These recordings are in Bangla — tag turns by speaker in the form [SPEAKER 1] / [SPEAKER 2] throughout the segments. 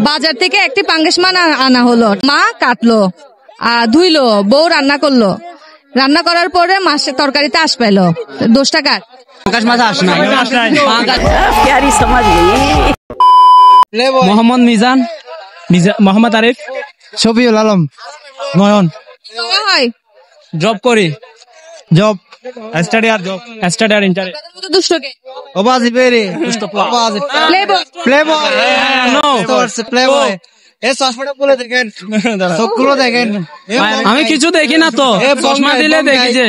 [SPEAKER 1] বাজার থেকে একটি পাঙ্গাস মাছ আনা হলো, মা কাটলো, ধুইলো, বউ রান্না করলো, রান্না করার পরে মাছের তরকারিতে আঁশ পেলো, দোষটা কার?
[SPEAKER 2] পাঙ্গাস মাছ আঁশ নাই।
[SPEAKER 3] মোহাম্মদ মিজান, মোহাম্মদ আরিফ,
[SPEAKER 4] শফিউল আলম,
[SPEAKER 3] নয়ন।
[SPEAKER 1] হয়
[SPEAKER 3] জব করি,
[SPEAKER 4] জব
[SPEAKER 3] স্টাডি আর ইন্টার।
[SPEAKER 1] দুষ্টকে
[SPEAKER 4] ওবাজি বেরি ওবাজি প্লেবয় প্লেবয় এ চশমাটা বলে দেখেন, চোখগুলো দেখেন।
[SPEAKER 3] আমি কিছু দেখি না তো, চশমা দিলে দেখি যে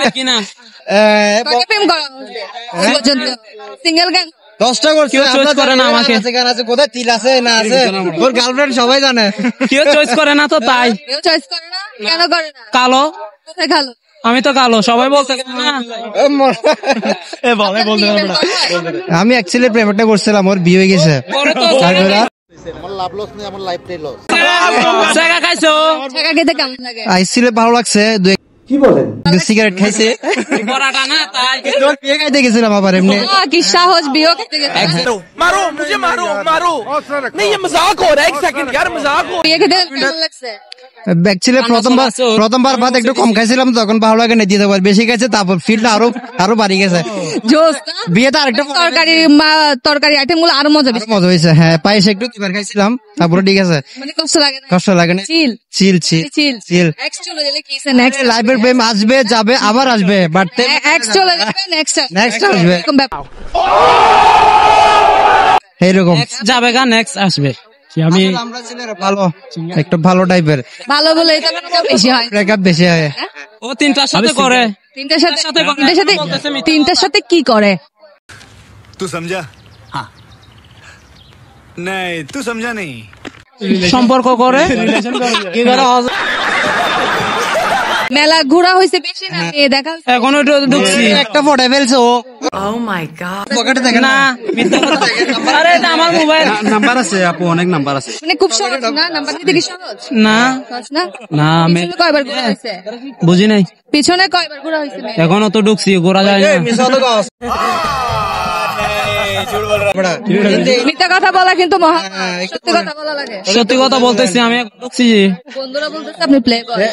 [SPEAKER 3] দেখি না।
[SPEAKER 1] প্রেম করা সিঙ্গেল গান
[SPEAKER 4] 10টা করছে,
[SPEAKER 3] কেউ চয়েস করে না আমাকে।
[SPEAKER 4] গান আছে কোথায় তিল আছে না আছে, ওর গার্লফ্রেন্ড সবাই জানে।
[SPEAKER 3] কেউ চয়েস করে না তো, তাই
[SPEAKER 1] কেউ চয়েস করে না, কেন করে না?
[SPEAKER 3] কালো,
[SPEAKER 1] কোথায় কালো?
[SPEAKER 3] আমি তো কালো, সবাই বলতে না।
[SPEAKER 4] আমি অ্যাকচুয়ালি প্রেমটা করছিলাম, ওর বিয়ে হয়ে গেছে। আইসিলে ভালো লাগছে, কি বলেন, সিগারেট খাইছে, বিয়ে খাইতে গেছিলাম আবার এমনি।
[SPEAKER 1] কি সাহস, বিয়ে খাইতে গেছে? বিয়ে খেতে কেমন লাগছে?
[SPEAKER 4] অ্যাকচুয়ালি প্রথমবার ভাত একটু কম খাইছিলাম, তখন ভালো লাগে না, দিতে পারি বেশি খাইছে, তারপর ফিল্ডটা আরো বাড়ি গেছে। বিয়েতে আরেকটা
[SPEAKER 1] তরকারি আইটেম গুলো আরো মজা
[SPEAKER 4] হয়েছে। হ্যাঁ, পায়েস একটু এবার খাইছিলাম, তারপরে ঠিক আছে, কষ্ট লাগে না। চিল লাইফের প্রেম আসবে যাবে আবার আসবে, বাট নেক্সট আসবে এইরকম
[SPEAKER 3] যাবে গা, নেক্সট আসবে। আমি
[SPEAKER 4] ভালো, একটু ভালো টাইপের,
[SPEAKER 1] ভালো বলে বেশি হয়,
[SPEAKER 4] ব্রেকআপ বেশি হয়।
[SPEAKER 3] ও তিনটার সাথে করে,
[SPEAKER 1] তিনটার সাথে কি করে?
[SPEAKER 5] तू समझा? हाँ नहीं तू समझा नहीं।
[SPEAKER 3] সম্পর্ক করে,
[SPEAKER 1] মেলা ঘোরা হয়েছে বেশি না, দেখা
[SPEAKER 3] এখন ঢুকছি,
[SPEAKER 4] একটা ফটো ফেলছে ও।
[SPEAKER 6] Oh my god!
[SPEAKER 4] পকেটে দেখেন
[SPEAKER 3] না, আরে এটা আমার মোবাইল।
[SPEAKER 4] নাম্বার আছে আপু, অনেক নাম্বার আছে।
[SPEAKER 1] মানে খুব সহজ না, নাম্বার নিতে কি সহজ?
[SPEAKER 3] না না, আমি
[SPEAKER 1] পিছনে কয়বার ঘোরা হয়েছে?
[SPEAKER 3] বুঝি নাই,
[SPEAKER 1] পিছনে কয়বার ঘোরা হয়েছে?
[SPEAKER 3] এখনো তো ঢুকছি, ঘোরা যায় না।
[SPEAKER 1] মিথ্যা কথা বলা কিন্তু সত্যি কথা বলা লাগে।
[SPEAKER 3] সত্যি কথা বলতেছি, আমি ঢুকছি।
[SPEAKER 1] বন্ধুরা বলতেছে আপনি প্লে করেন,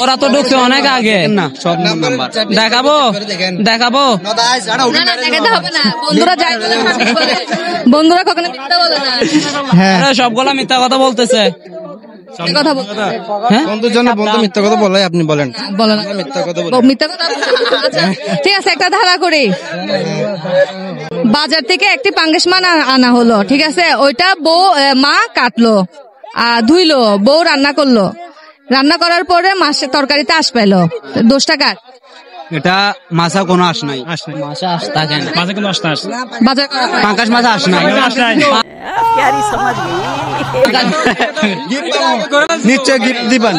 [SPEAKER 3] ওরা তো ঢুকছে অনেক আগে। দেখাবো
[SPEAKER 1] না দেখাতে হবে না, বন্ধুরা যাই বলে সঠিক বলে, বন্ধুরা কখনো মিথ্যা বলে না।
[SPEAKER 4] হ্যাঁ,
[SPEAKER 3] সবগুলা মিথ্যা কথা বলতেছে।
[SPEAKER 1] কথা বলতে
[SPEAKER 4] বন্ধুর জন্য বন্ধু মিথ্যা কথা বলে, আপনি বলেন
[SPEAKER 1] বলেন
[SPEAKER 4] মিথ্যা কথা
[SPEAKER 1] মিথ্যা কথা। আচ্ছা ঠিক আছে, একটা ধারা করি। বাজার থেকে একটি পাঙ্গাস মাছ আনা হলো, ঠিক আছে, ওইটা মা কাটলো, ধুইলো, বউ রান্না করলো, রান্না করার পরে মাছের তরকারিতে আঁশ পেলো, দোষটা কার?
[SPEAKER 2] এটা মাছা কোনো আঁশ নাই,
[SPEAKER 3] মাছে আঁশ থাকে না, মাছে কিন্তু আঁশ নাই,
[SPEAKER 1] বাজার করা হয়।
[SPEAKER 2] পাঙ্গাস মাছ আঁশ নাই।
[SPEAKER 4] নিশ্চয় গিফট দিবেন।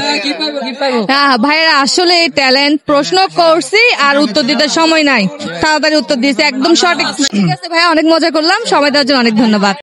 [SPEAKER 1] ভাইয়েরা আসলে ট্যালেন্ট, প্রশ্ন করছি আর উত্তর দিতে সময় নাই, তাড়াতাড়ি উত্তর দিয়েছে, একদম সঠিক। ঠিক আছে ভাইয়া, অনেক মজা করলাম, সময় দেওয়ার জন্য অনেক ধন্যবাদ।